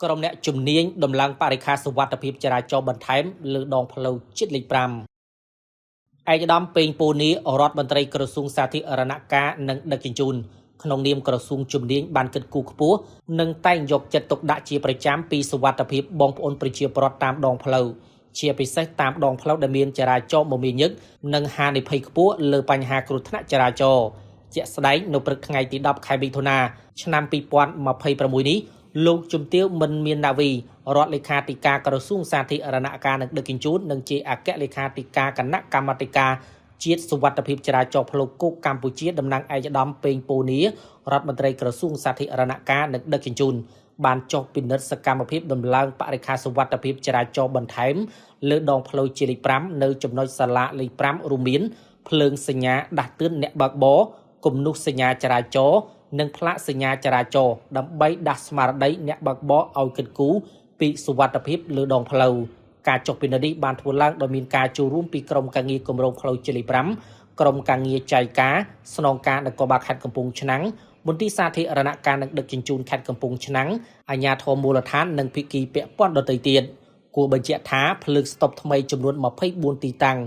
ក្រុមអ្នកជំនាញដំឡើងបរិខាសុវត្ថិភាពចរាចរណ៍បន្ថែមលើដងផ្លូវជាតិលេខ5 ឯកឧត្តមពេញពូនីរដ្ឋមន្ត្រីក្រសួងសាធារណការនិងដឹកជញ្ជូនក្នុងនាមក្រសួងជំនាញបានគិតគូរខ្ពស់និងតែងយកចិត្តទុកដាក់ជាប្រចាំពីសុវត្ថិភាពបងប្អូនប្រជាពលរដ្ឋតាមដងផ្លូវជាពិសេសតាមដងផ្លូវដែលមានចរាចរណ៍មមាញឹកនិងហានិភ័យខ្ពស់លើបញ្ហាគ្រោះថ្នាក់ចរាចរណ៍ជាក់ស្ដែងនៅព្រឹកថ្ងៃទី10ខែមិថុនាឆ្នាំ2026នេះលោកជំទាវមិនមាននាវីរដ្ឋលេខាធិការក្រសួងសាធារណការនិងដឹកជញ្ជូននិងជាអគ្គលេខាធិការគណៈកម្មាធិការជាតិសុវត្ថិភាពចរាចរណ៍ផ្លូវគោកកម្ពុជាតំណាងឯកឧត្តមពេញពូនីរដ្ឋមន្ត្រីក្រសួងសាធារណការនិងដឹកជញ្ជូនបានចុះពិនិត្យសកម្មភាពដំឡើងបរិខាសុវត្ថិភាពចរាចរណ៍បន្ថែមលើដងផ្លូវជាលេខ5នៅចំណុចសាលាលេខ5រួមមានភ្លើងសញ្ញាដាស់តឿនអ្នកបើកបរគំនូសសញ្ញាចរាចរណ៍និងផ្លាកសញ្ញាចរាចរណ៍ដើម្បីដាស់ស្មារតីអ្នកបើកបរឲ្យគិតគូរពីសុវត្ថិភាពលើដងផ្លូវការចុះពិនិត្យនេះបានធ្វើឡើងដោយមានការចូលរួមពីក្រុមការងារគម្រោងផ្លូវជាលេខ5ក្រុមការងារចៃការស្នងការនគរបាលខេត្តកំពង់ឆ្នាំងមន្ទីរសាធារណការនិងដឹកជញ្ជូនខេត្តកំពង់ឆ្នាំងអាជ្ញាធរមូលដ្ឋាននិងភាគីពាក់ព័ន្ធដទៃទៀតគួរបញ្ជាក់ថាភ្លើងស្តុបថ្មីចំនួន24ទីតាំង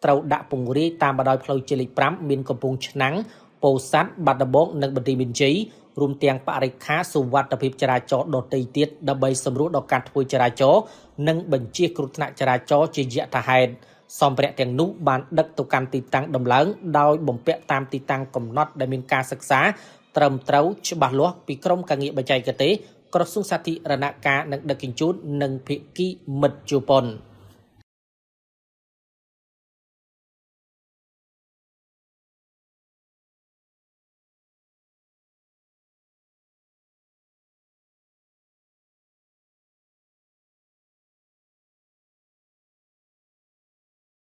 ត្រូវដាក់ពង្រាយតាមបណ្ដោយផ្លូវជាលេខ5មានកំពង់ឆ្នាំងពោធិ៍សាត់បាត់ដំបងនិងបន្ទាយមានជ័យរួមទាំងបរិខាសុវត្ថិភាពចរាចរណ៍ដទៃទៀតដើម្បីសម្រួលដល់ការធ្វើចរាចរណ៍និងបញ្ជាគ្រោះថ្នាក់ចរាចរណ៍ជាយថាហេតុសម្ភារៈទាំងនោះបានដឹកទៅកាន់ទីតាំងដំឡើងដោយបំពាក់តាមទីតាំងកំណត់ដែលមានការសិក្សាត្រឹមត្រូវច្បាស់លាស់ពីក្រុមការងារបច្ចេកទេសក្រសួងសាធារណការនិងដឹកជញ្ជូននិងភាគីមិត្តជប៉ុន